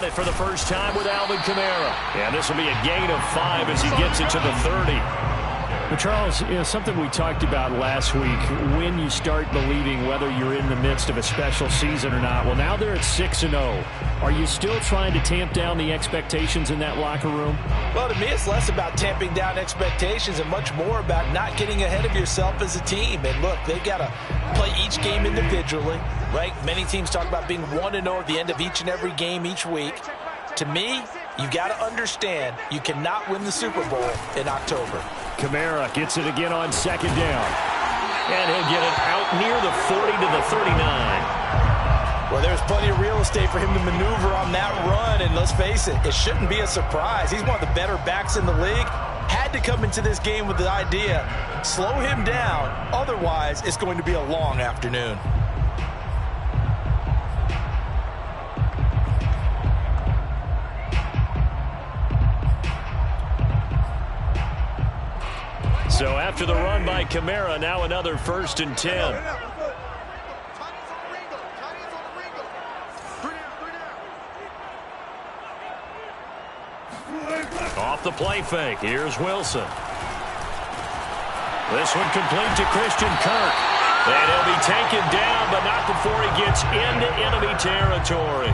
it for the first time with Alvin Kamara. And this will be a gain of 5 as he gets it to the 30. But Charles, something we talked about last week, when you start believing whether you're in the midst of a special season or not. Well, now they're at 6-0. Are you still trying to tamp down the expectations in that locker room? Well, to me, it's less about tamping down expectations and much more about not getting ahead of yourself as a team. And look, they've got to play each game individually, right? Many teams talk about being 1-0 at the end of each and every game each week. To me, you got to understand you cannot win the Super Bowl in October. Kamara gets it again on second down. And he'll get it out near the 40 to the 39. Well, there's plenty of real estate for him to maneuver on that run. And let's face it, it shouldn't be a surprise. He's one of the better backs in the league. Had to come into this game with the idea, slow him down. Otherwise, it's going to be a long afternoon. So after the run by Kamara, now another 1st and 10. Off the play fake, here's Wilson. This one complete to Christian Kirk. And he'll be taken down, but not before he gets into enemy territory.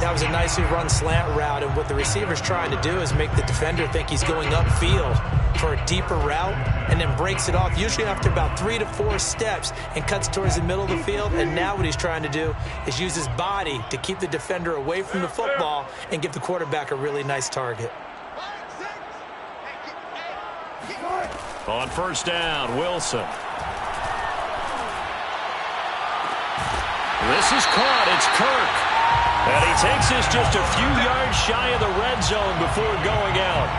That was a nicely run slant route, and what the receiver's trying to do is make the defender think he's going upfield for a deeper route, and then breaks it off, usually after about 3 to 4 steps, and cuts towards the middle of the field. And now what he's trying to do is use his body to keep the defender away from the football and give the quarterback a really nice target. On 1st down, Wilson. This is caught. It's Kirk. And he takes this just a few yards shy of the red zone before going out.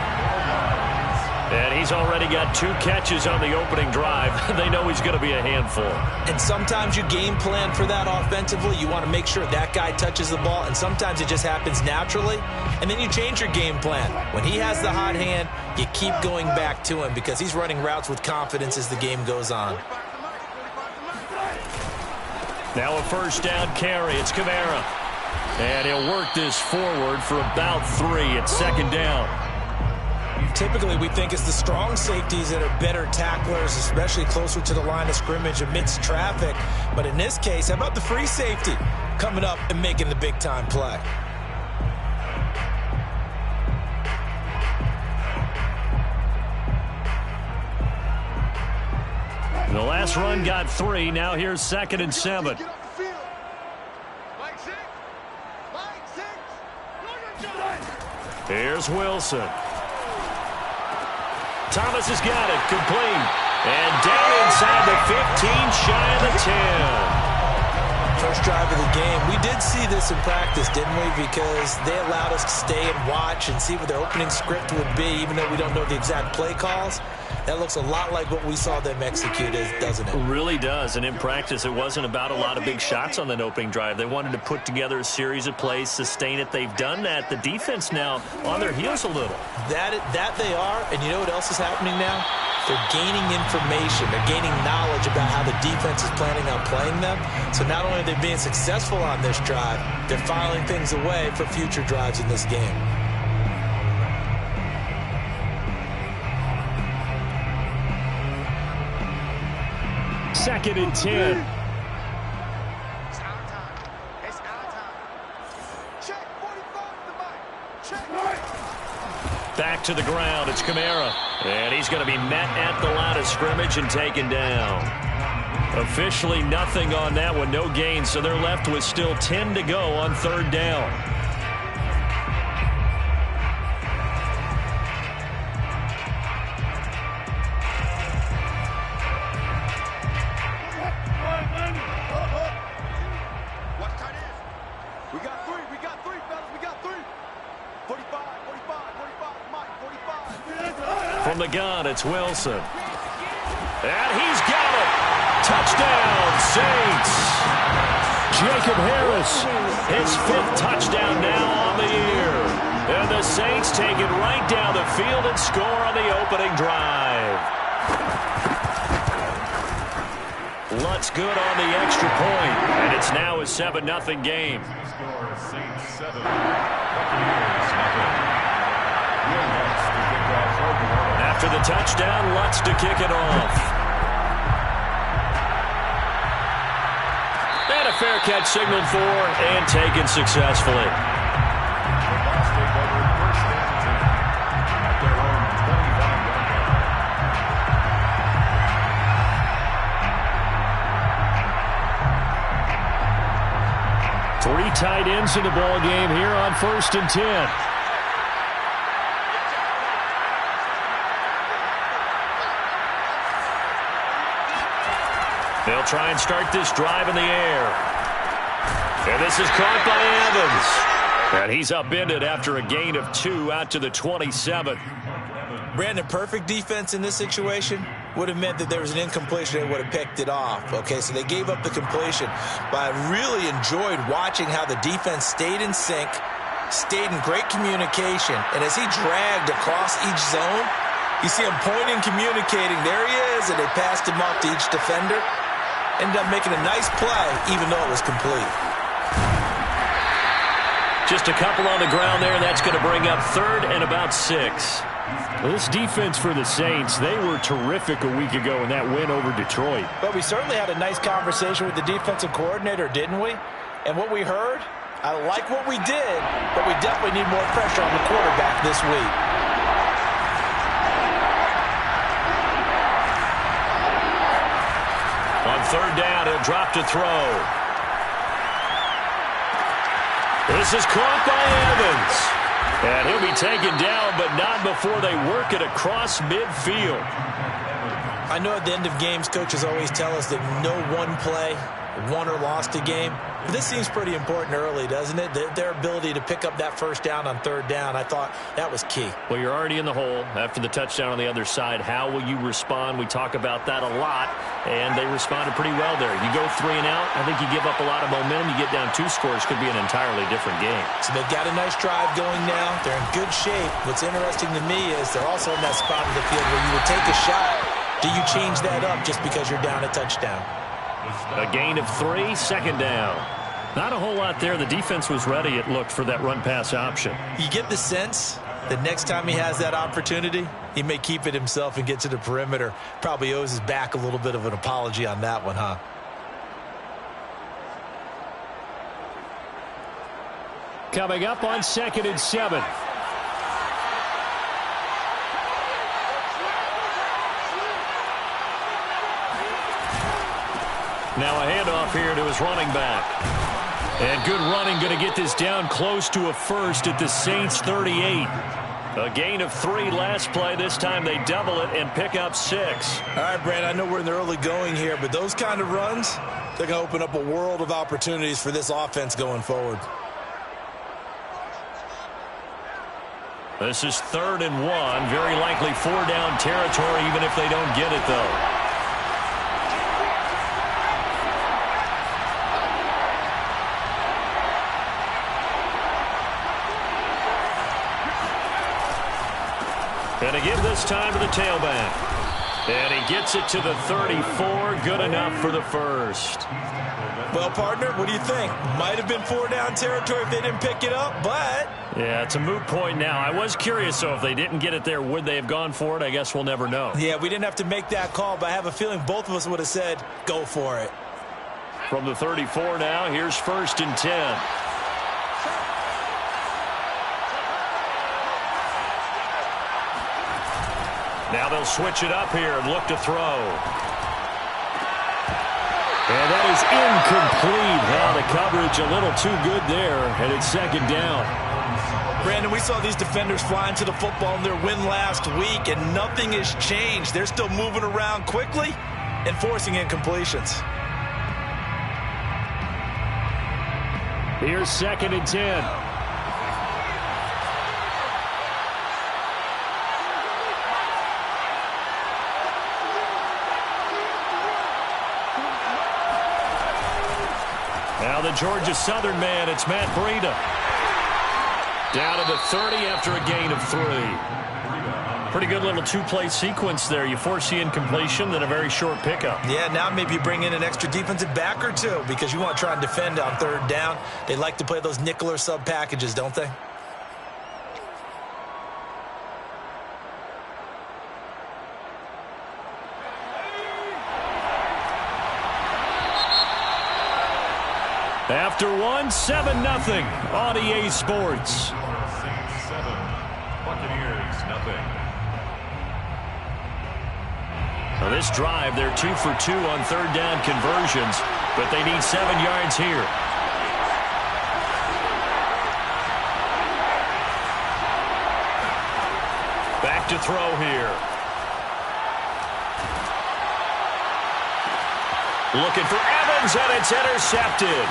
And he's already got 2 catches on the opening drive. They know he's going to be a handful. And sometimes you game plan for that offensively. You want to make sure that guy touches the ball. And sometimes it just happens naturally. And then you change your game plan. When he has the hot hand, you keep going back to him because he's running routes with confidence as the game goes on. Now a 1st down carry. It's Kamara. And he'll work this forward for about 3 at 2nd down. Typically, we think it's the strong safeties that are better tacklers, especially closer to the line of scrimmage amidst traffic. But in this case, how about the free safety coming up and making the big-time play? The last run got 3. Now here's 2nd and 7. Here's Wilson. Thomas has got it, complete. And down inside the 15, shy of the 10. First drive of the game. We did see this in practice, didn't we? Because they allowed us to stay and watch and see what their opening script would be, even though we don't know the exact play calls. That looks a lot like what we saw them execute, doesn't it? It really does. And in practice, it wasn't about a lot of big shots on that opening drive. They wanted to put together a series of plays, sustain it. They've done that. The defense now on their heels a little. That they are. And you know what else is happening now? They're gaining information. They're gaining knowledge about how the defense is planning on playing them. So not only are they being successful on this drive, they're filing things away for future drives in this game. Second and 10. It's our time. It's our time. Check 45 the mic. Check. Back to the ground. It's Kamara. And he's going to be met at the line of scrimmage and taken down. Officially nothing on that one. No gain. So they're left with still 10 to go on 3rd down. From the gun, it's Wilson. And he's got it. Touchdown, Saints. Jacob Harris, his 5th touchdown now on the year. And the Saints take it right down the field and score on the opening drive. Lutz good on the extra point, and it's now a 7-0 game. After the touchdown, Lutz to kick it off. And a fair catch signaled for and taken successfully. Three tight ends in the ball game here on 1st and 10. They'll try and start this drive in the air. And this is caught by Evans. And he's upended after a gain of 2 out to the 27. Brandon, perfect defense in this situation would have meant that there was an incompletion. They would have picked it off. Okay, so they gave up the completion. But I really enjoyed watching how the defense stayed in sync, stayed in great communication. And as he dragged across each zone, you see him pointing, communicating. There he is, and they passed him off to each defender. Ended up making a nice play, even though it was complete. Just a couple on the ground there. That's going to bring up 3rd and about 6. This defense for the Saints, they were terrific a week ago in that win over Detroit. But we certainly had a nice conversation with the defensive coordinator, didn't we? And what we heard, I like what we did, but we definitely need more pressure on the quarterback this week. On 3rd down, he'll drop to throw. This is caught by Evans. And he'll be taken down, but not before they work it across midfield. I know at the end of games, coaches always tell us that no one play won or lost a game. But this seems pretty important early, doesn't it? Their ability to pick up that 1st down on 3rd down, I thought that was key. Well, you're already in the hole after the touchdown on the other side. How will you respond? We talk about that a lot, and they responded pretty well there. You go 3 and out, I think you give up a lot of momentum. You get down 2 scores, could be an entirely different game. So they've got a nice drive going now. They're in good shape. What's interesting to me is they're also in that spot of the field where you would take a shot. Do you change that up just because you're down a touchdown? A gain of 3, 2nd down. Not a whole lot there. The defense was ready, it looked, for that run-pass option. You get the sense that next time he has that opportunity, he may keep it himself and get to the perimeter. Probably owes his back a little bit of an apology on that one, huh? Coming up on 2nd and 7. Now a handoff here to his running back. And good running, going to get this down close to a 1st at the Saints 38. A gain of 3 last play. This time they double it and pick up 6. All right, Brand, I know we're in the early going here, but those kind of runs, they're going to open up a world of opportunities for this offense going forward. This is 3rd and 1. Very likely 4-down territory, even if they don't get it, though. And again this time to the tailback. And he gets it to the 34. Good enough for the 1st. Well, partner, what do you think? Might have been 4-down territory if they didn't pick it up, but... Yeah, it's a moot point now. I was curious, so if they didn't get it there, would they have gone for it? I guess we'll never know. Yeah, we didn't have to make that call, but I have a feeling both of us would have said, go for it. From the 34 now, here's 1st and 10. Now they'll switch it up here and look to throw. And that is incomplete. Now the coverage a little too good there, and it's 2nd down. Brandon, we saw these defenders flying to the football in their win last week, and nothing has changed. They're still moving around quickly and forcing incompletions. Here's 2nd and 10. Now the Georgia Southern man, it's Matt Breida. Down to the 30 after a gain of 3. Pretty good little two-play sequence there. You force the incompletion, then a very short pickup. Yeah, now maybe you bring in an extra defensive back or two because you want to try and defend on third down. They like to play those nickel or sub packages, don't they? After one, 7-0 on EA Sports. Saints 7, Buccaneers nothing. So this drive, they're 2 for 2 on third down conversions, but they need 7 yards here. Back to throw here. Looking for Evans, and it's intercepted.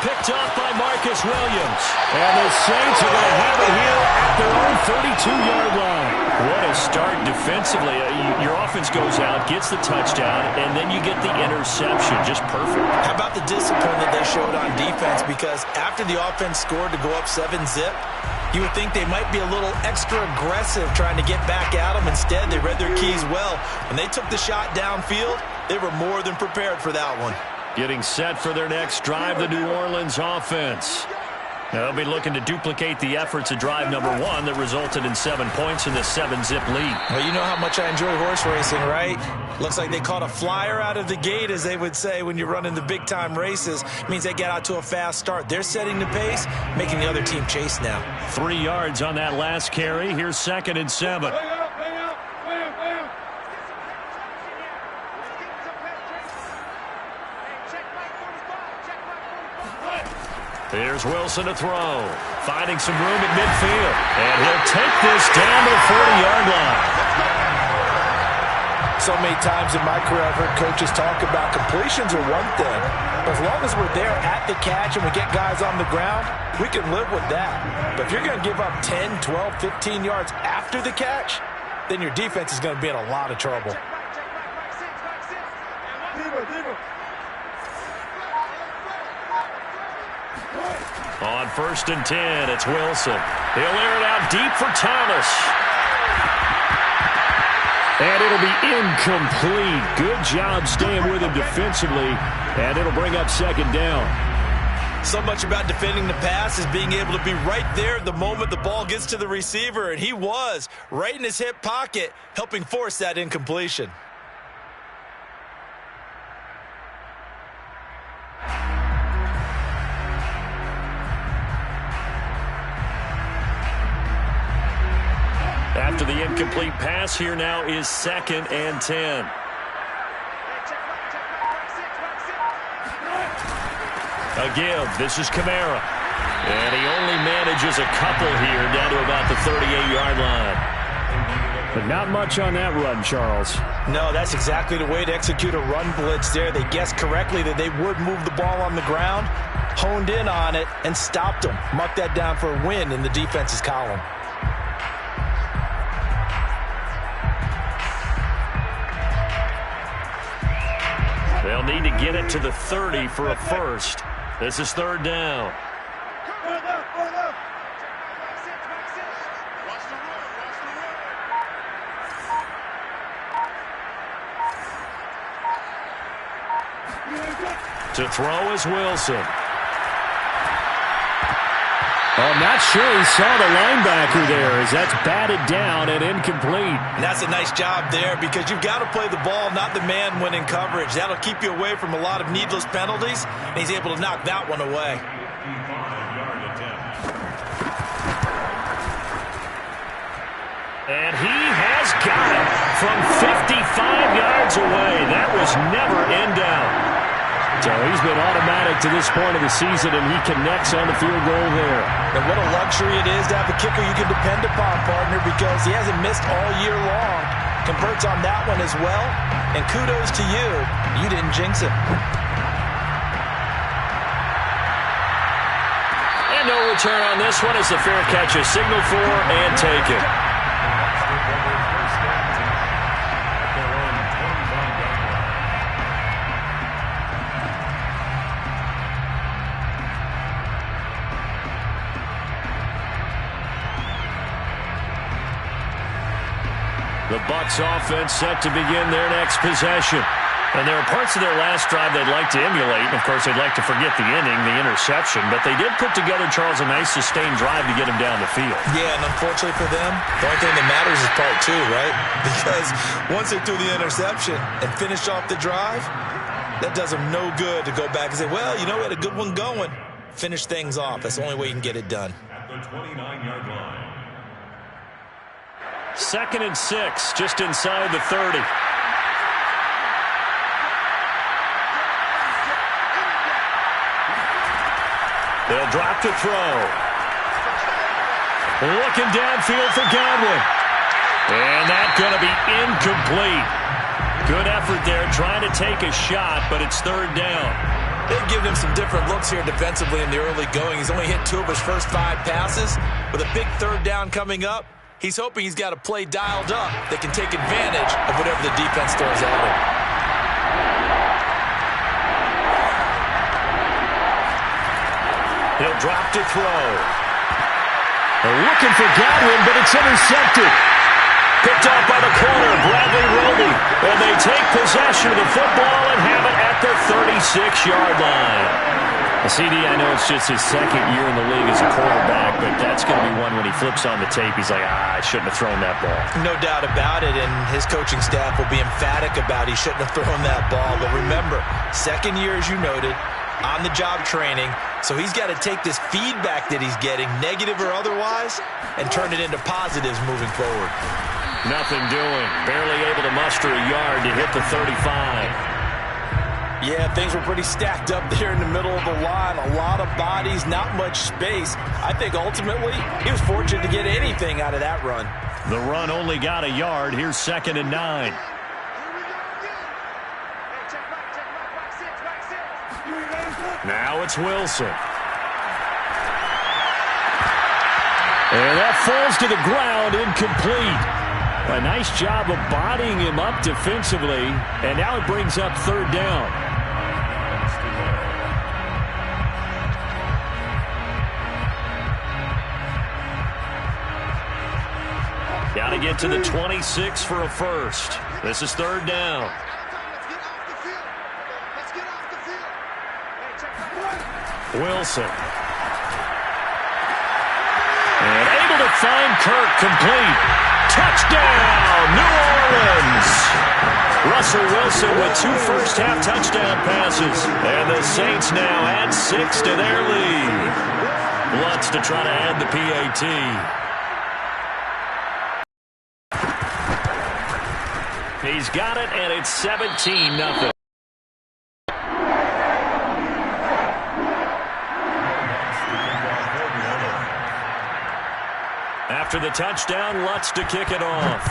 Picked off by Marcus Williams. And the Saints are going to have it here at their own 32-yard line. What a start defensively. Your offense goes out, gets the touchdown, and then you get the interception. Just perfect. How about the discipline that they showed on defense? Because after the offense scored to go up 7-zip, you would think they might be a little extra aggressive trying to get back at them. Instead, they read their keys well. When they took the shot downfield, they were more than prepared for that one. Getting set for their next drive, the New Orleans offense. They'll be looking to duplicate the efforts of drive number 1 that resulted in 7 points in the 7-zip lead. Well, you know how much I enjoy horse racing, right? Looks like they caught a flyer out of the gate, as they would say when you're running the big-time races. It means they get out to a fast start. They're setting the pace, making the other team chase now. 3 yards on that last carry. Here's 2nd and 7. Here's Wilson to throw. Finding some room at midfield. And he'll take this down to the 40-yard line. So many times in my career, I've heard coaches talk about completions are one thing. But as long as we're there at the catch and we get guys on the ground, we can live with that. But if you're going to give up 10, 12, 15 yards after the catch, then your defense is going to be in a lot of trouble. On 1st and 10, it's Wilson. He'll air it out deep for Thomas. And it'll be incomplete. Good job staying with him defensively. And it'll bring up 2nd down. So much about defending the pass is being able to be right there the moment the ball gets to the receiver. And he was right in his hip pocket, helping force that incompletion. After the incomplete pass, here now is 2nd and 10. A give. This is Kamara. And he only manages a couple here down to about the 38-yard line. But not much on that run, Charles. No, that's exactly the way to execute a run blitz there. They guessed correctly that they would move the ball on the ground, honed in on it, and stopped them. Mark that down for a win in the defense's column. They'll need to get it to the 30 for a first. This is 3rd down. To throw is Wilson. I'm not sure he saw the linebacker there, as that's batted down and incomplete. And that's a nice job there because you've got to play the ball, not the man when in coverage. That'll keep you away from a lot of needless penalties, and he's able to knock that one away. And he has got it from 55 yards away. That was never in doubt. So he's been automatic to this point of the season, and he connects on the field goal there. And what a luxury it is to have a kicker you can depend upon, partner, because he hasn't missed all year long. Converts on that one as well. And kudos to you. You didn't jinx it. And no return on this one as the fair catch is signaled for and taken. The Bucs offense set to begin their next possession. And there are parts of their last drive they'd like to emulate. And, of course, they'd like to forget the inning, the interception. But they did put together, Charles, a nice sustained drive to get him down the field. Yeah, and unfortunately for them, the only thing that matters is part two, right? Because once they threw the interception and finished off the drive, that does them no good to go back and say, well, you know, we had a good one going. Finish things off. That's the only way you can get it done. At the 29-yard line. 2nd and 6, just inside the 30. They'll drop to throw. Looking downfield for Godwin. And that's going to be incomplete. Good effort there trying to take a shot, but it's 3rd down. They've given him some different looks here defensively in the early going. He's only hit 2 of his first 5 passes. With a big 3rd down coming up, he's hoping he's got a play dialed up that can take advantage of whatever the defense throws at him. He'll drop to throw. They're looking for Godwin, but it's intercepted. Picked off by the corner, Bradley Roby. And they take possession of the football and have it at the 36-yard line. CD, I know it's just his 2nd year in the league as a quarterback, but that's going to be one when he flips on the tape. He's like, I shouldn't have thrown that ball. No doubt about it, and his coaching staff will be emphatic about he shouldn't have thrown that ball. But remember, 2nd year, as you noted, on-the-job training, so he's got to take this feedback that he's getting, negative or otherwise, and turn it into positives moving forward. Nothing doing. Barely able to muster a yard to hit the 35. Yeah, things were pretty stacked up there in the middle of the line. A lot of bodies, not much space. I think ultimately he was fortunate to get anything out of that run. The run only got a yard. Here's 2nd and 9. Now it's Wilson. And that falls to the ground, incomplete. A nice job of bodying him up defensively, and now it brings up 3rd down. Got to get to the 26 for a first. This is 3rd down. Wilson. And able to find Kirk, complete. Touchdown, New Orleans. Russell Wilson with 2 first-half touchdown passes. And the Saints now add 6 to their lead. Lutz to try to add the PAT. He's got it, and it's 17-0. After the touchdown, Lutz to kick it off.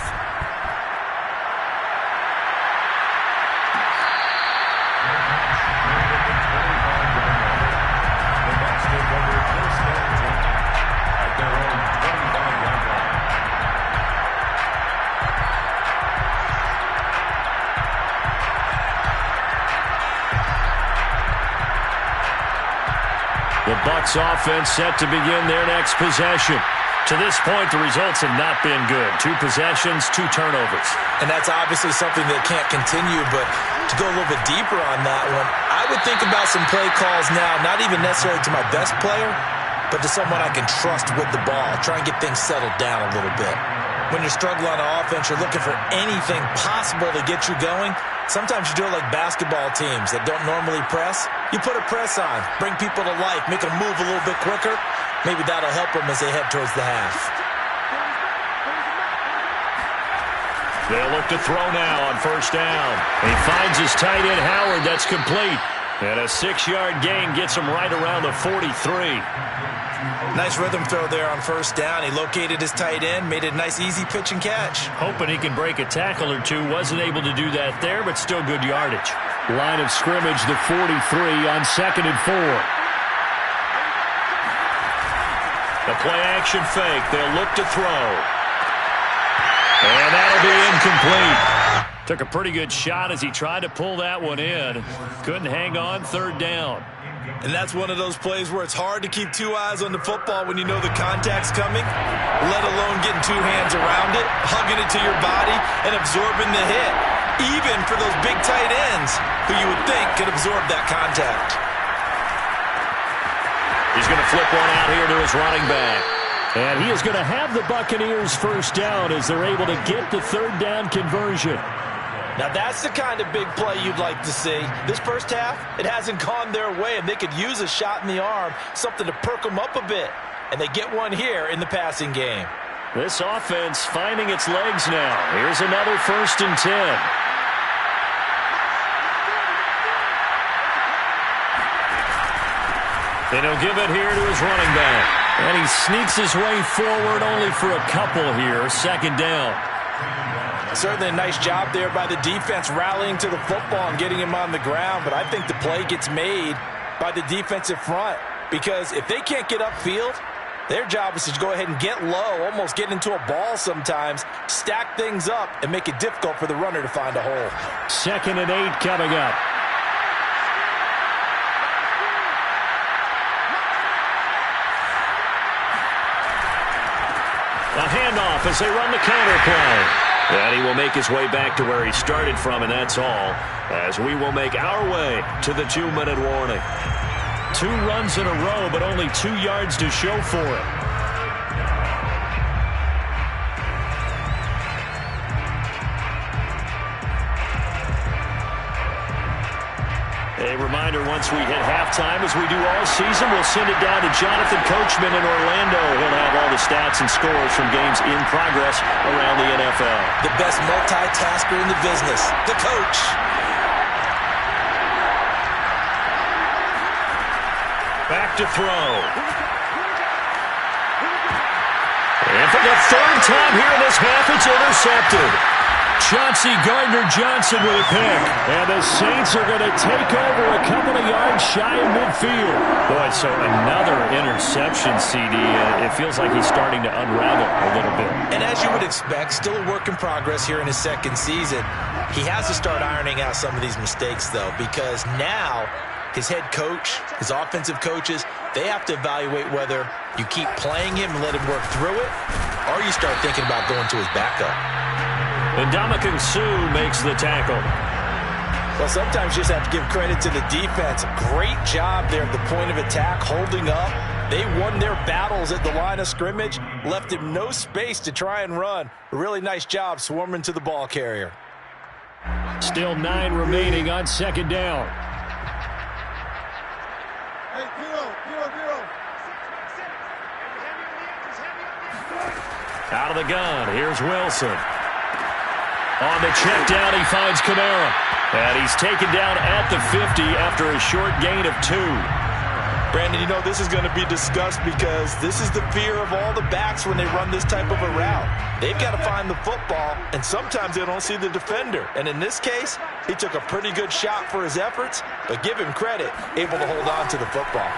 The Bucs offense set to begin their next possession. To this point, the results have not been good. 2 possessions, 2 turnovers. And that's obviously something that can't continue, but to go a little bit deeper on that one, I would think about some play calls now, not even necessarily to my best player, but to someone I can trust with the ball. Try and get things settled down a little bit. When you're struggling on offense, you're looking for anything possible to get you going. Sometimes you do it like basketball teams that don't normally press. You put a press on, bring people to life, make them move a little bit quicker. Maybe that'll help them as they head towards the half. They'll look to throw now on 1st down. He finds his tight end, Howard. That's complete. And a 6-yard gain gets him right around the 43. Nice rhythm throw there on 1st down. He located his tight end, made it a nice, easy pitch and catch. Hoping he can break a tackle or two. Wasn't able to do that there, but still good yardage. Line of scrimmage, the 43 on 2nd and 4. The play-action fake. They'll look to throw. And that'll be incomplete. Took a pretty good shot as he tried to pull that one in. Couldn't hang on, third down. And that's one of those plays where it's hard to keep two eyes on the football when you know the contact's coming, let alone getting two hands around it, hugging it to your body, and absorbing the hit, even for those big tight ends who you would think could absorb that contact. He's going to flip one out here to his running back. And he is going to have the Buccaneers first down as they're able to get the third down conversion. Now that's the kind of big play you'd like to see. This first half, it hasn't gone their way, and they could use a shot in the arm, something to perk them up a bit. And they get one here in the passing game. This offense finding its legs now. Here's another 1st and 10. And he'll give it here to his running back. And he sneaks his way forward only for a couple here. Second down. Certainly a nice job there by the defense rallying to the football and getting him on the ground, but I think the play gets made by the defensive front because if they can't get upfield, their job is to go ahead and get low, almost get into a ball sometimes, stack things up, and make it difficult for the runner to find a hole. 2nd and 8 coming up. A handoff as they run the counter play. And he will make his way back to where he started from, and that's all, as we will make our way to the 2-minute warning. 2 runs in a row, but only 2 yards to show for it. A reminder, once we hit halftime, as we do all season, we'll send it down to Jonathan Coachman in Orlando. He'll have all the stats and scores from games in progress around the NFL. The best multitasker in the business, the coach. Back to throw. And for the 3rd time here in this half, it's intercepted. Chauncey Gardner-Johnson with a pick. And the Saints are going to take over a couple of yards shy of midfield. Boy, so another interception, CD. It feels like he's starting to unravel a little bit. And as you would expect, still a work in progress here in his 2nd season. He has to start ironing out some of these mistakes, though, because now his head coach, his offensive coaches, they have to evaluate whether you keep playing him and let him work through it, or you start thinking about going to his backup. And Ndamukong Suh makes the tackle. Well, sometimes you just have to give credit to the defense. Great job there at the point of attack, holding up. They won their battles at the line of scrimmage, left him no space to try and run. A really nice job swarming to the ball carrier. Still 9 remaining on 2nd down. Out of the gun, here's Wilson. On the check down, he finds Kamara. And he's taken down at the 50 after a short gain of 2. Brandon, you know, this is going to be discussed because this is the fear of all the backs when they run this type of a route. They've got to find the football, and sometimes they don't see the defender. And in this case, he took a pretty good shot for his efforts, but give him credit, able to hold on to the football.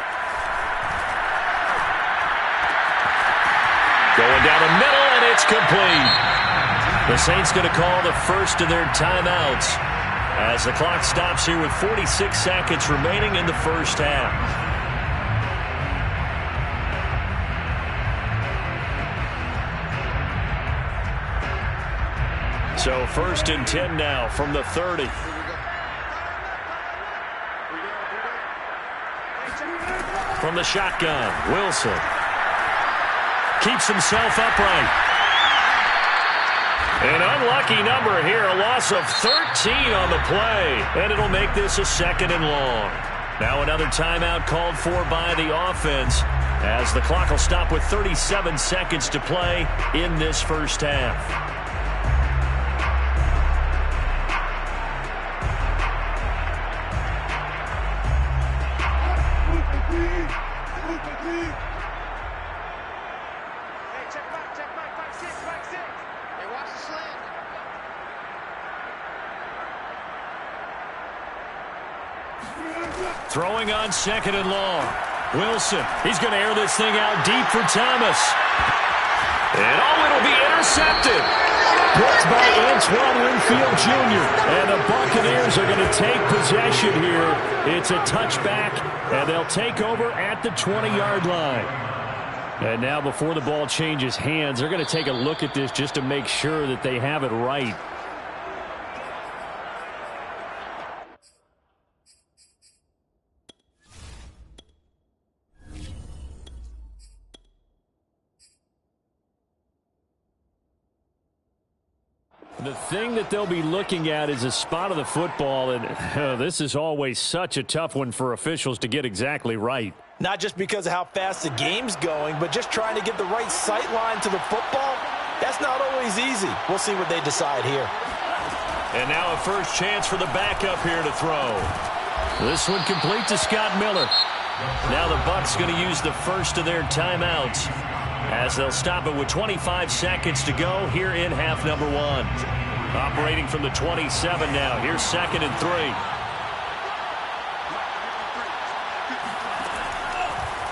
Going down the middle, and it's complete. The Saints going to call the first of their timeouts as the clock stops here with 46 seconds remaining in the first half. So 1st and 10 now from the 30. From the shotgun, Wilson keeps himself upright. An unlucky number here, a loss of 13 on the play, and it'll make this a 2nd and long. Now another timeout called for by the offense as the clock will stop with 37 seconds to play in this first half. Throwing on 2nd and long. Wilson, he's going to air this thing out deep for Thomas. And it'll be intercepted. Picked by Antoine Winfield Jr. And the Buccaneers are going to take possession here. It's a touchback, and they'll take over at the 20-yard line. And now before the ball changes hands, they're going to take a look at this just to make sure that they have it right. The thing that they'll be looking at is a spot of the football, and this is always such a tough one for officials to get exactly right. Not just because of how fast the game's going, but just trying to get the right sight line to the football. That's not always easy. We'll see what they decide here. And now a first chance for the backup here to throw. This one complete to Scott Miller. Now the Bucs going to use the first of their timeouts, as they'll stop it with 25 seconds to go here in half number one. Operating from the 27 now. Here's 2nd and 3.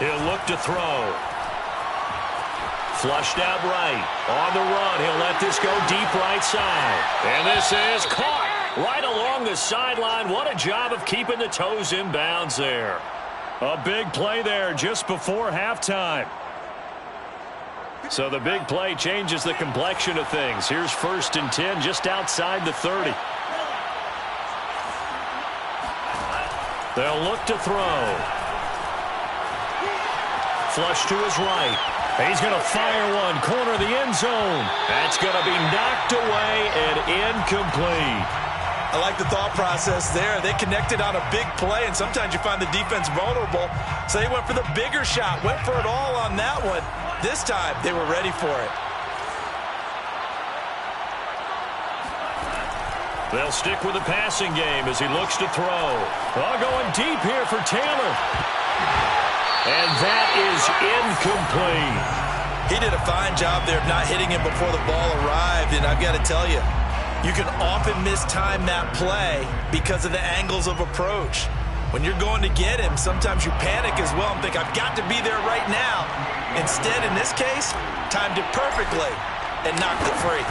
He'll look to throw. Flushed out right. On the run, he'll let this go deep right side. And this is caught right along the sideline. What a job of keeping the toes in bounds there. A big play there just before halftime. So the big play changes the complexion of things. Here's 1st and 10 just outside the 30. They'll look to throw. Flush to his right. He's going to fire one. Corner of the end zone. That's going to be knocked away and incomplete. I like the thought process there. They connected on a big play, and sometimes you find the defense vulnerable. So they went for the bigger shot, went for it all on that one. This time, they were ready for it. They'll stick with the passing game as he looks to throw. Oh, going deep here for Taylor. And that is incomplete. He did a fine job there of not hitting him before the ball arrived, and I've got to tell you, you can often mistime that play because of the angles of approach. When you're going to get him, sometimes you panic as well and think, I've got to be there right now. Instead, in this case, timed it perfectly and knocked it free.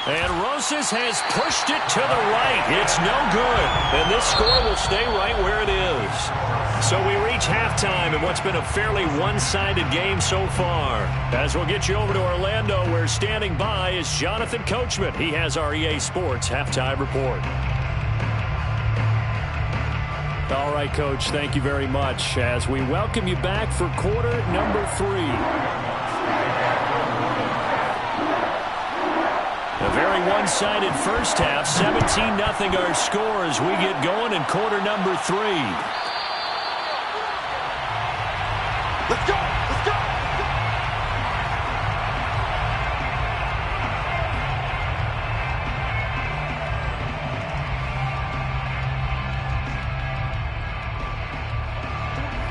And Rosas has pushed it to the right. It's no good. And this score will stay right where it is. So we reach halftime in what's been a fairly one-sided game so far. As we'll get you over to Orlando, where standing by is Jonathan Coachman. He has our EA Sports halftime report. All right, Coach, thank you very much as we welcome you back for quarter number 3. A very one-sided first half, 17-0 our score as we get going in quarter number 3. Let's go! Let's go!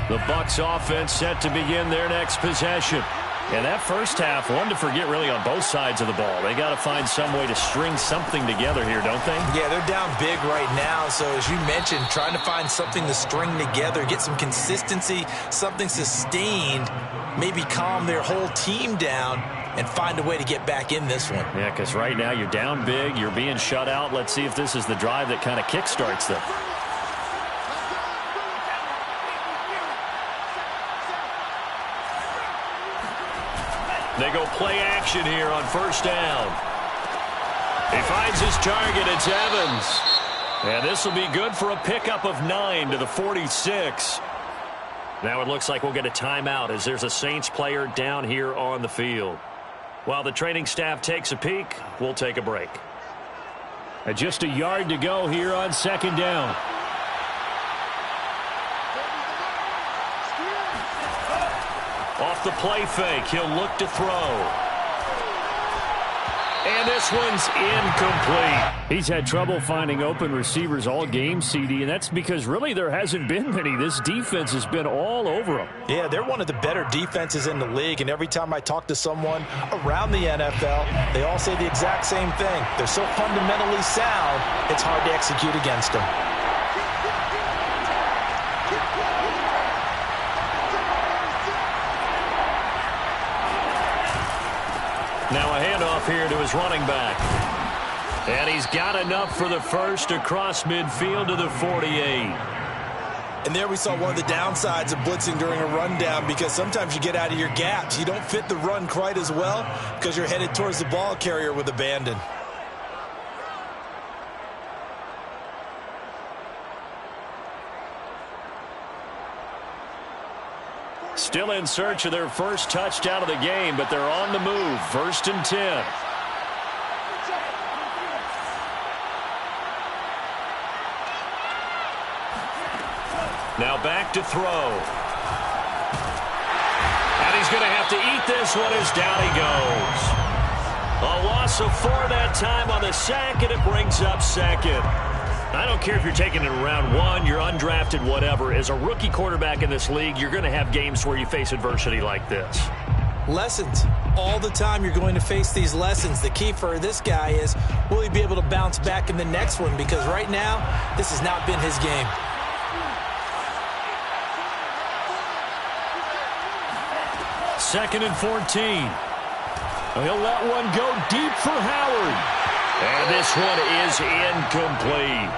The Bucs offense set to begin their next possession. And that first half, one to forget really on both sides of the ball. They got to find some way to string something together here, don't they? Yeah, they're down big right now. So as you mentioned, trying to find something to string together, get some consistency, something sustained, maybe calm their whole team down and find a way to get back in this one. Yeah, because right now you're down big, you're being shut out. Let's see if this is the drive that kind of kickstarts them. They go play action here on first down. He finds his target. It's Evans. And this will be good for a pickup of 9 to the 46. Now it looks like we'll get a timeout as there's a Saints player down here on the field. While the training staff takes a peek, we'll take a break. Just a yard to go here on 2nd down. Off the play fake, he'll look to throw. And this one's incomplete. He's had trouble finding open receivers all game, CD, and that's because really there hasn't been many. This defense has been all over them. Yeah, they're one of the better defenses in the league, and every time I talk to someone around the NFL, they all say the exact same thing. They're so fundamentally sound, it's hard to execute against them. Now a handoff here to his running back. And he's got enough for the first across midfield to the 48. And there we saw one of the downsides of blitzing during a rundown, because sometimes you get out of your gaps. You don't fit the run quite as well because you're headed towards the ball carrier with abandon. Still in search of their first touchdown of the game, but they're on the move. 1st and 10. Now back to throw. And he's going to have to eat this one as down he goes. A loss of 4 that time on the sack, and it brings up 2nd. I don't care if you're taking it in round 1, you're undrafted, whatever. As a rookie quarterback in this league, you're going to have games where you face adversity like this. Lessons. All the time you're going to face these lessons. The key for this guy is, will he be able to bounce back in the next one? Because right now, this has not been his game. Second and 14. He'll let one go deep for Howard. And this one is incomplete.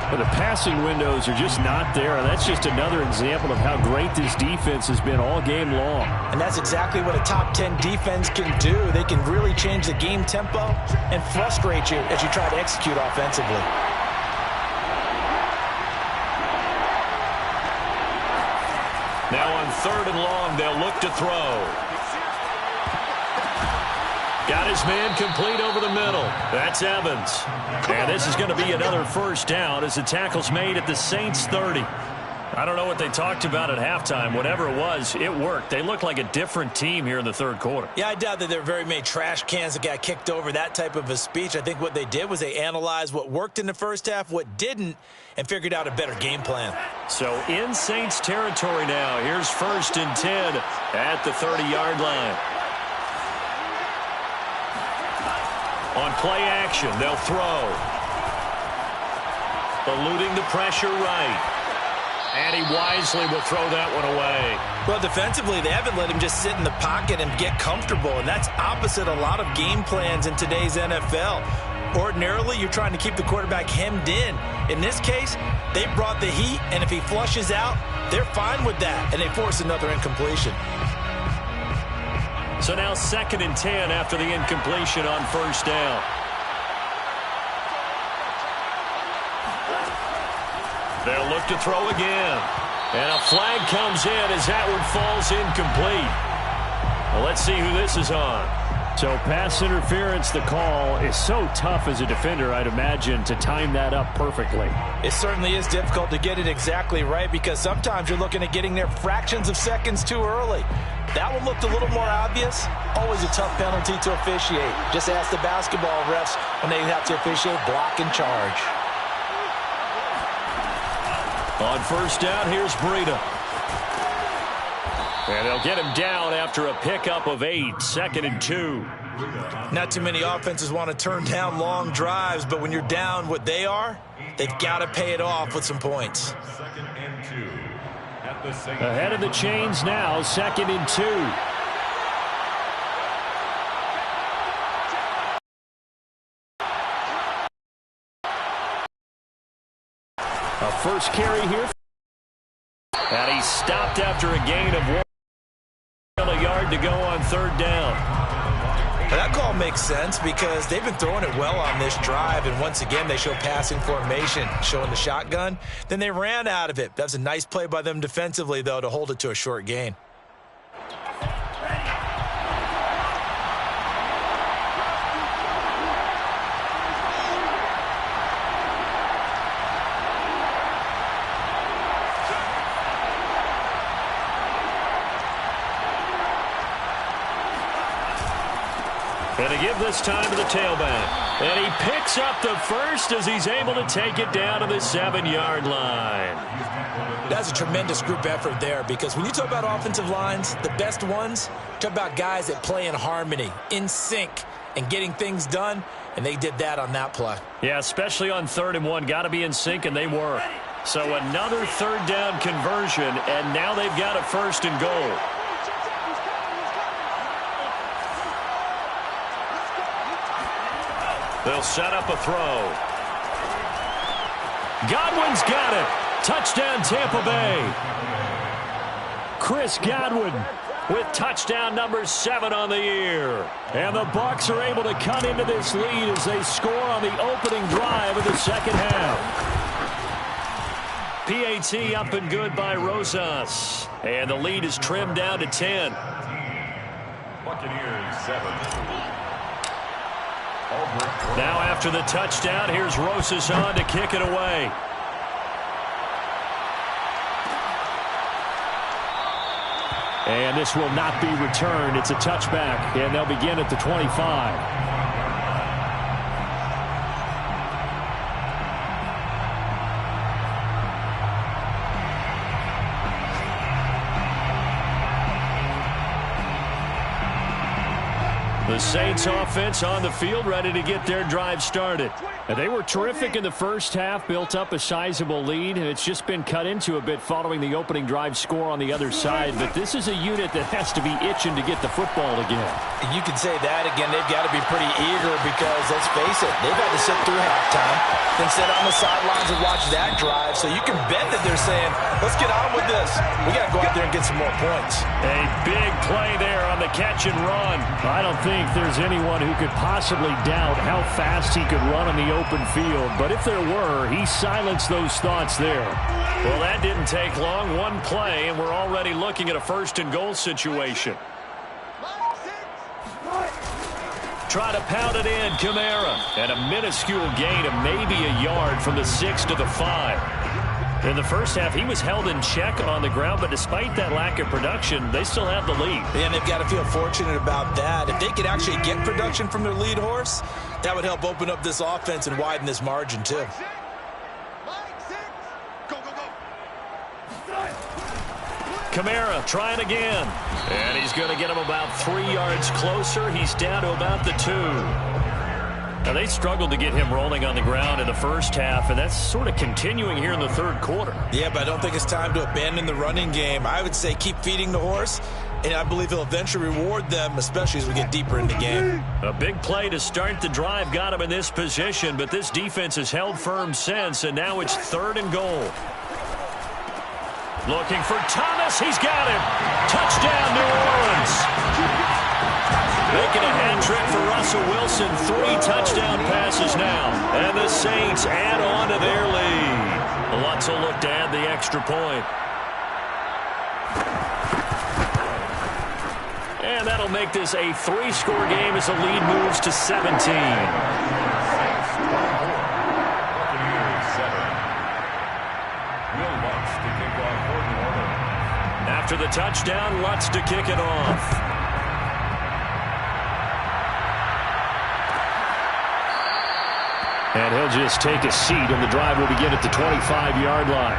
Well, the passing windows are just not there. And that's just another example of how great this defense has been all game long. And that's exactly what a top 10 defense can do. They can really change the game tempo and frustrate you as you try to execute offensively. Now on 3rd and long, they'll look to throw. Got his man complete over the middle. That's Evans. And this is going to be another first down as the tackle's made at the Saints 30. I don't know what they talked about at halftime. Whatever it was, it worked. They look like a different team here in the 3rd quarter. Yeah, I doubt that there are very many trash cans that got kicked over, that type of a speech. I think what they did was they analyzed what worked in the first half, what didn't, and figured out a better game plan. So in Saints territory now. Here's 1st and 10 at the 30-yard line. On play action, they'll throw. Eluding the pressure right. And he wisely will throw that one away. Well, defensively, they haven't let him just sit in the pocket and get comfortable, and that's opposite a lot of game plans in today's NFL. Ordinarily, you're trying to keep the quarterback hemmed in. In this case, they brought the heat, and if he flushes out, they're fine with that, and they force another incompletion. So now 2nd and 10 after the incompletion on 1st down. They'll look to throw again. And a flag comes in as that one falls incomplete. Well, let's see who this is on. So pass interference, the call is so tough as a defender, I'd imagine, to time that up perfectly. It certainly is difficult to get it exactly right, because sometimes you're looking at getting there fractions of seconds too early. That one looked a little more obvious. Always a tough penalty to officiate. Just ask the basketball refs when they have to officiate block and charge. On 1st down, here's Breida. And they'll get him down after a pickup of 8. 2nd and 2. Not too many offenses want to turn down long drives, but when you're down what they are, they've got to pay it off with some points. 2nd and 2. At the Saints. Ahead of the chains now, 2nd and 2. A first carry here. And he stopped after a gain of 1. A yard to go on 3rd down. Now that call makes sense because they've been throwing it well on this drive, and once again they show passing formation, showing the shotgun. Then they ran out of it. That was a nice play by them defensively, though, to hold it to a short gain. And to give this time to the tailback. And he picks up the first as he's able to take it down to the 7-yard line. That's a tremendous group effort there, because when you talk about offensive lines, the best ones, talk about guys that play in harmony, in sync, and getting things done, and they did that on that play. Yeah, especially on 3rd and 1. Got to be in sync, and they were. So another 3rd down conversion, and now they've got a 1st and goal. They'll set up a throw. Godwin's got it. Touchdown, Tampa Bay. Chris Godwin with touchdown number 7 on the year. And the Bucs are able to cut into this lead as they score on the opening drive of the second half. PAT up and good by Rosas. And the lead is trimmed down to 10. Buccaneers 7. Now after the touchdown, here's Rosas on to kick it away. And this will not be returned. It's a touchback, and they'll begin at the 25. The Saints offense on the field, ready to get their drive started. And they were terrific in the first half, built up a sizable lead, and it's just been cut into a bit following the opening drive score on the other side. But this is a unit that has to be itching to get the football again. You can say that again. They've got to be pretty eager because, let's face it, they've had to sit through halftime, then sit on the sidelines and watch that drive. So you can bet that they're saying, let's get on with this. We got to go out there and get some more points. A big play there on the catch and run. I don't think there's anyone who could possibly doubt how fast he could run on the open field. But if there were, he silenced those thoughts there. Well, that didn't take long. One play, and we're already looking at a 1st and goal situation. Try to pound it in, Kamara. And a minuscule gain of maybe a yard from the 6 to the 5. In the first half, he was held in check on the ground, but despite that lack of production, they still have the lead. And they've got to feel fortunate about that. If they could actually get production from their lead horse, that would help open up this offense and widen this margin, too. Kamara trying again. And he's going to get him about 3 yards closer. He's down to about the 2. Now, they struggled to get him rolling on the ground in the first half, and that's sort of continuing here in the third quarter. Yeah, but I don't think it's time to abandon the running game. I would say keep feeding the horse, and I believe he'll eventually reward them, especially as we get deeper in the game. A big play to start the drive got him in this position, but this defense has held firm since, and now it's 3rd and goal. Looking for Thomas. He's got him. Touchdown, New Orleans. Making a hat trick for Russell Wilson. 3 touchdown passes now. And the Saints add on to their lead. Lutz will look to add the extra point. And that'll make this a 3-score game as the lead moves to 17. After the touchdown, Lutz to kick it off. And he'll just take a seat, and the drive will begin at the 25-yard line.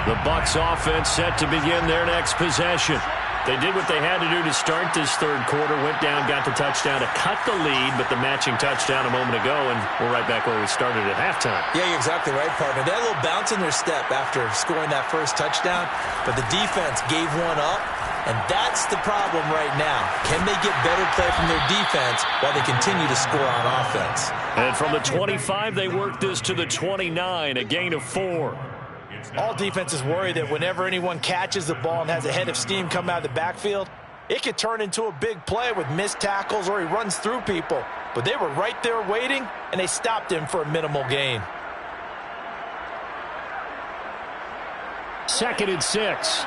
The Bucs offense set to begin their next possession. They did what they had to do to start this third quarter, went down, got the touchdown to cut the lead, but the matching touchdown a moment ago, and we're right back where we started at halftime. Yeah, you're exactly right, partner. They had a little bounce in their step after scoring that first touchdown, but the defense gave one up, and that's the problem right now. Can they get better play from their defense while they continue to score on offense? And from the 25, they worked this to the 29, a gain of 4. All defenses worry that whenever anyone catches the ball and has a head of steam come out of the backfield, it could turn into a big play with missed tackles or he runs through people. But they were right there waiting, and they stopped him for a minimal gain. 2nd and 6.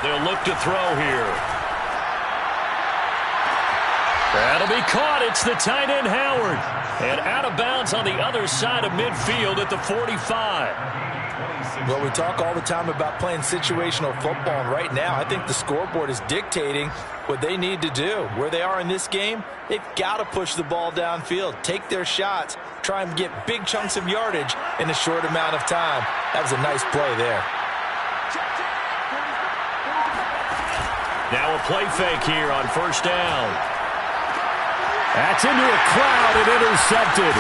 They'll look to throw here. That'll be caught. It's the tight end, Howard. And out of bounds on the other side of midfield at the 45. Well, we talk all the time about playing situational football, and right now I think the scoreboard is dictating what they need to do. Where they are in this game, they've got to push the ball downfield, take their shots, try and get big chunks of yardage in a short amount of time. That was a nice play there. Now a play fake here on first down. That's into a crowd and intercepted.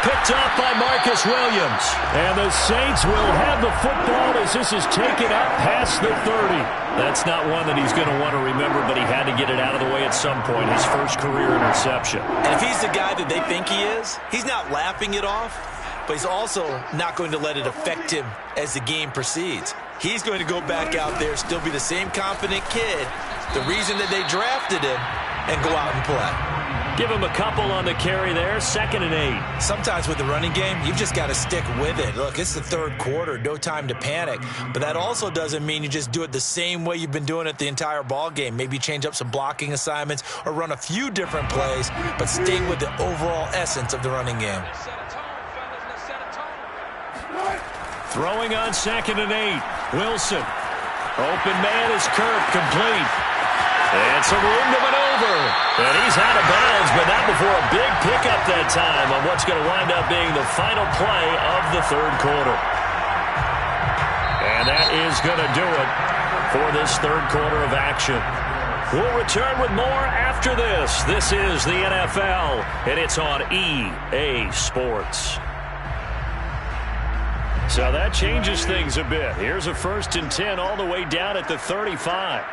Picked up by Marcus Williams. And the Saints will have the football as this is taken up past the 30. That's not one that he's going to want to remember, but he had to get it out of the way at some point. His first career interception. And if he's the guy that they think he is, he's not laughing it off, but he's also not going to let it affect him as the game proceeds. He's going to go back out there, still be the same confident kid, the reason that they drafted him, and go out and play. Give him a couple on the carry there, 2nd and 8. Sometimes with the running game, you've just got to stick with it. Look, it's the third quarter, no time to panic. But that also doesn't mean you just do it the same way you've been doing it the entire ball game. Maybe change up some blocking assignments or run a few different plays, but stay with the overall essence of the running game. Throwing on 2nd and 8. Wilson. Open man is Kirk, complete. And some room to maneuver. And he's out of bounds, but not before a big pickup that time on what's going to wind up being the final play of the third quarter. And that is going to do it for this third quarter of action. We'll return with more after this. This is the NFL, and it's on EA Sports. So that changes things a bit. Here's a 1st and 10 all the way down at the 35.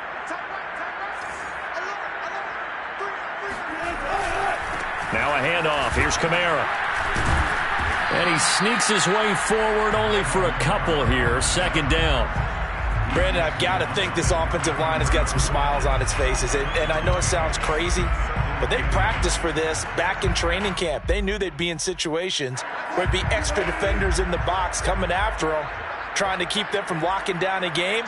Now a handoff. Here's Kamara. And he sneaks his way forward only for a couple here. 2nd down. Brandon, I've got to think this offensive line has got some smiles on its faces. And I know it sounds crazy, but they practiced for this back in training camp. They knew they'd be in situations where it'd be extra defenders in the box coming after them, trying to keep them from locking down a game.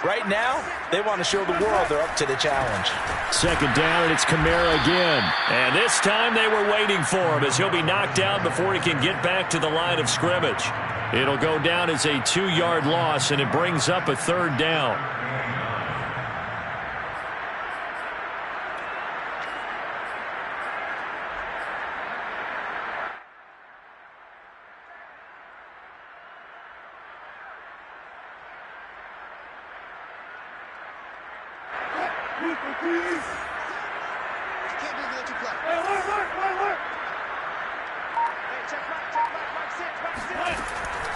Right now, they want to show the world they're up to the challenge. 2nd down, and it's Kamara again. And this time they were waiting for him as he'll be knocked down before he can get back to the line of scrimmage. It'll go down as a 2-yard loss, and it brings up a 3rd down.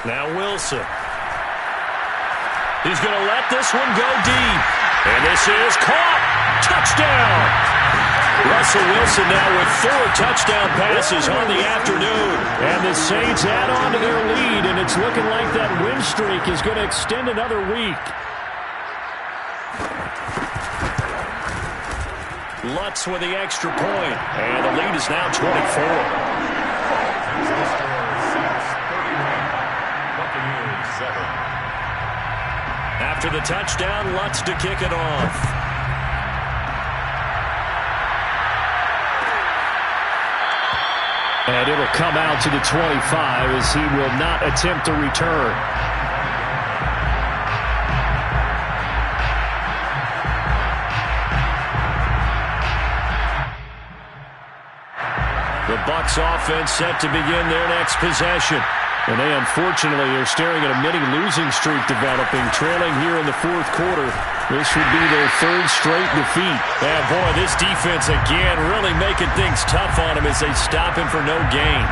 Now Wilson. He's going to let this one go deep. And this is caught. Touchdown. Russell Wilson now with 4 touchdown passes on the afternoon. And the Saints add on to their lead, and it's looking like that win streak is going to extend another week. Lutz with the extra point. And the lead is now 24. After the touchdown, Lutz to kick it off. And it'll come out to the 25 as he will not attempt to return. The Bucs offense set to begin their next possession. And they unfortunately are staring at a mini losing streak developing, trailing here in the 4th quarter. This would be their 3rd straight defeat. And boy, this defense again really making things tough on them as they stop him for no gain.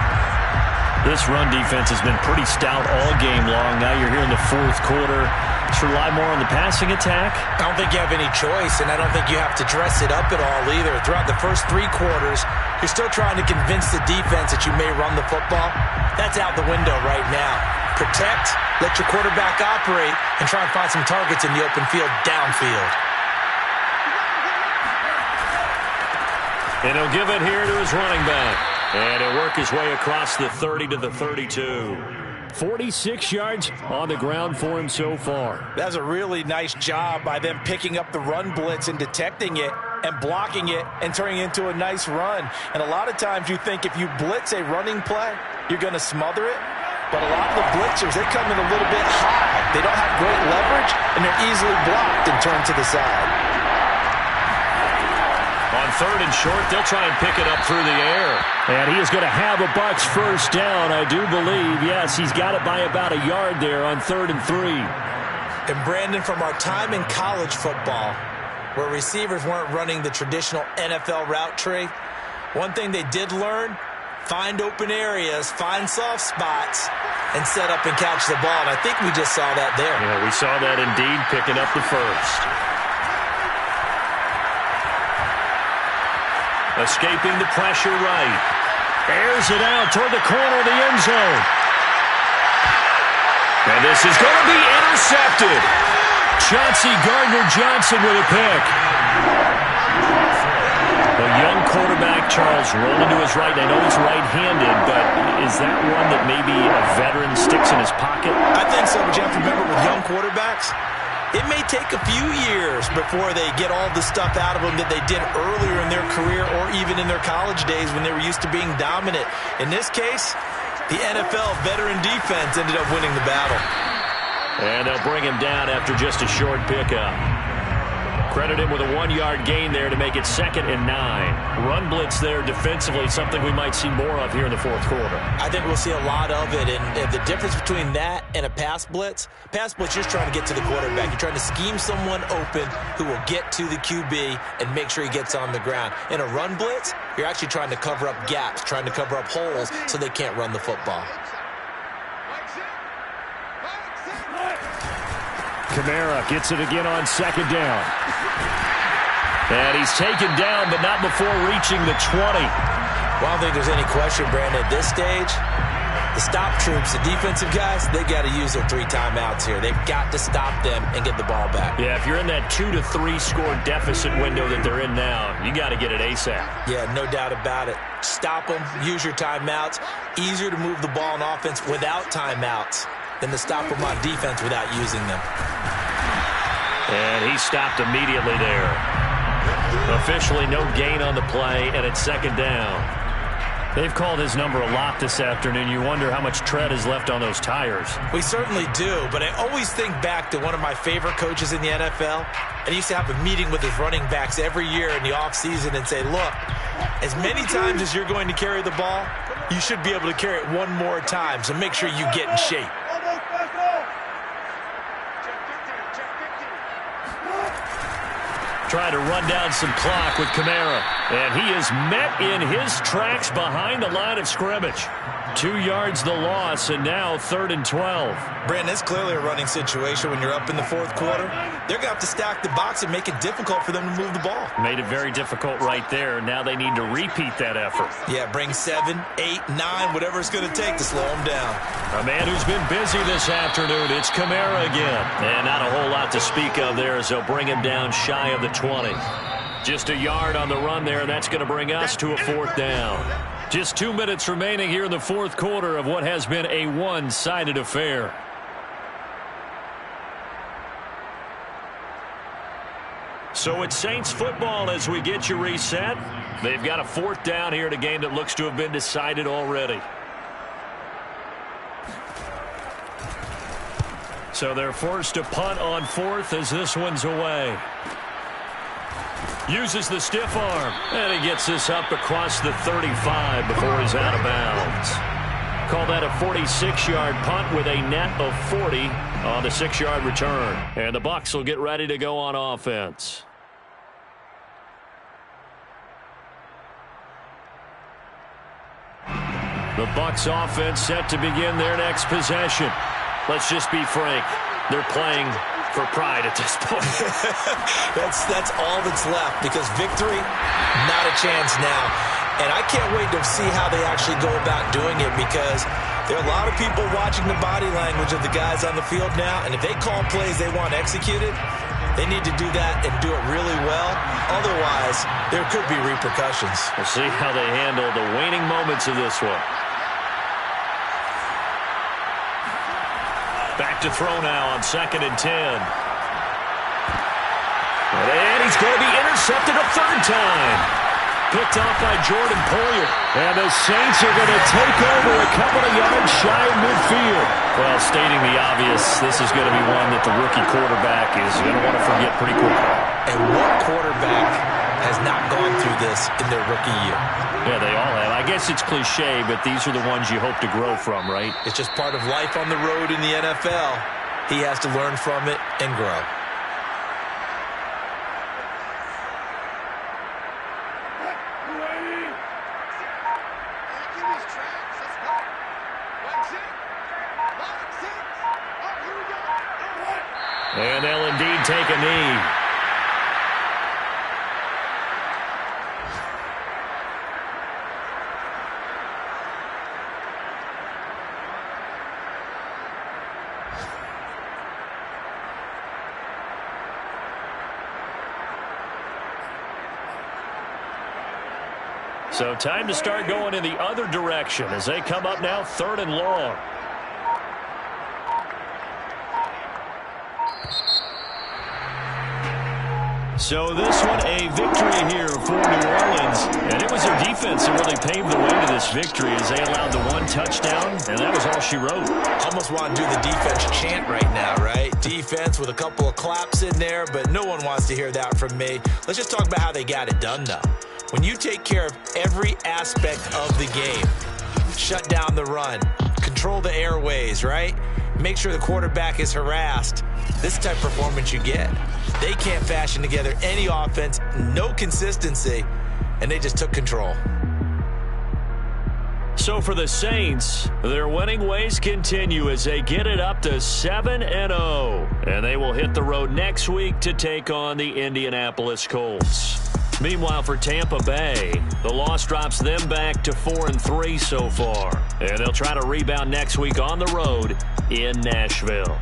This run defense has been pretty stout all game long. Now you're here in the 4th quarter. Let's rely more on the passing attack. I don't think you have any choice, and I don't think you have to dress it up at all either. Throughout the first 3 quarters, you're still trying to convince the defense that you may run the football. That's out the window right now. Protect, let your quarterback operate, and try and find some targets in the open field downfield. And he'll give it here to his running back. And he'll work his way across the 30 to the 32. 46 yards on the ground for him so far. That's a really nice job by them picking up the run blitz and detecting it and blocking it and turning it into a nice run. And a lot of times you think if you blitz a running play, you're going to smother it. But a lot of the blitzers, they come in a little bit high. They don't have great leverage, and they're easily blocked and turned to the side. On 3rd and short, they'll try and pick it up through the air. And he is going to have a Bucs first down, I do believe. Yes, he's got it by about a yard there on 3rd and 3. And Brandon, from our time in college football, where receivers weren't running the traditional NFL route tree, one thing they did learn, find open areas, find soft spots, and set up and catch the ball. And I think we just saw that there. Yeah, we saw that indeed, picking up the first. Escaping the pressure right. Airs it out toward the corner of the end zone. And this is going to be intercepted. Chauncey Gardner-Johnson with a pick. The young quarterback, Charles, rolling to his right. I know he's right-handed, but is that one that maybe a veteran sticks in his pocket? I think so, but you have to remember with young quarterbacks, it may take a few years before they get all the stuff out of them that they did earlier in their career or even in their college days when they were used to being dominant. In this case, the NFL veteran defense ended up winning the battle. And they'll bring him down after just a short pickup. Credit him with a 1-yard gain there to make it 2nd and 9. Run blitz there defensively, something we might see more of here in the 4th quarter. I think we'll see a lot of it, and the difference between that and a pass blitz, you're just trying to get to the quarterback. You're trying to scheme someone open who will get to the QB and make sure he gets on the ground. In a run blitz, you're actually trying to cover up gaps, trying to cover up holes so they can't run the football. Kamara gets it again on 2nd down. And he's taken down, but not before reaching the 20. Well, I don't think there's any question, Brandon, at this stage, the stop troops, the defensive guys, they got to use their 3 timeouts here. They've got to stop them and get the ball back. Yeah, if you're in that 2 to 3 score deficit window that they're in now, you got to get it ASAP. Yeah, no doubt about it. Stop them, use your timeouts. Easier to move the ball on offense without timeouts than to stop them on defense without using them. And he stopped immediately there. Officially no gain on the play, and it's 2nd down. They've called his number a lot this afternoon. You wonder how much tread is left on those tires. We certainly do, but I always think back to one of my favorite coaches in the NFL. And he used to have a meeting with his running backs every year in the offseason and say, look, as many times as you're going to carry the ball, you should be able to carry it one more time, so make sure you get in shape. Trying to run down some clock with Kamara. And he is met in his tracks behind the line of scrimmage. 2 yards the loss, and now 3rd and 12. Brandon, it's clearly a running situation when you're up in the 4th quarter. They're going to have to stack the box and make it difficult for them to move the ball. Made it very difficult right there. Now they need to repeat that effort. Yeah, bring 7, 8, 9, whatever it's going to take to slow them down. A man who's been busy this afternoon, it's Kamara again. And not a whole lot to speak of there as they'll bring him down shy of the 20. Just a yard on the run there, and that's going to bring us to a 4th down. Just 2 minutes remaining here in the 4th quarter of what has been a one-sided affair. So it's Saints football as we get you reset. They've got a 4th down here in a game that looks to have been decided already. So they're forced to punt on 4th as this one's away. Uses the stiff arm, and he gets this up across the 35 before he's out of bounds. Call that a 46-yard punt with a net of 40 on the 6-yard return. And the Bucs will get ready to go on offense. The Bucs offense set to begin their next possession. Let's just be frank. They're playing for pride at this point. That's all that's left, because victory, not a chance now. And I can't wait to see how they actually go about doing it, because there are a lot of people watching the body language of the guys on the field now, and if they call plays they want executed, they need to do that and do it really well. Otherwise, there could be repercussions. We'll see how they handle the waning moments of this one. Back to throw now on 2nd and 10. And he's going to be intercepted. intercepted a third time. Picked off by Jordan Poyer. And the Saints are going to take over a couple of yards shy of midfield. Well, stating the obvious, this is going to be one that the rookie quarterback is going to want to forget pretty quickly. And what quarterback has not gone through this in their rookie year? Yeah, they all have. I guess it's cliche, but these are the ones you hope to grow from, right? It's just part of life on the road in the NFL. He has to learn from it and grow. And they'll indeed take a knee. So time to start going in the other direction as they come up now 3rd and long. So this one a victory here for New Orleans. And it was their defense that really paved the way to this victory as they allowed the 1 touchdown, and that was all she wrote. Almost want to do the defense chant right now, right? Defense with a couple of claps in there, but no one wants to hear that from me. Let's just talk about how they got it done, though. When you take care of every aspect of the game, shut down the run, control the airways, right? Make sure the quarterback is harassed. This is the type of performance you get. They can't fashion together any offense, no consistency, and they just took control. So for the Saints, their winning ways continue as they get it up to 7-0. And they will hit the road next week to take on the Indianapolis Colts. Meanwhile, for Tampa Bay, the loss drops them back to 4-3 so far. And they'll try to rebound next week on the road in Nashville.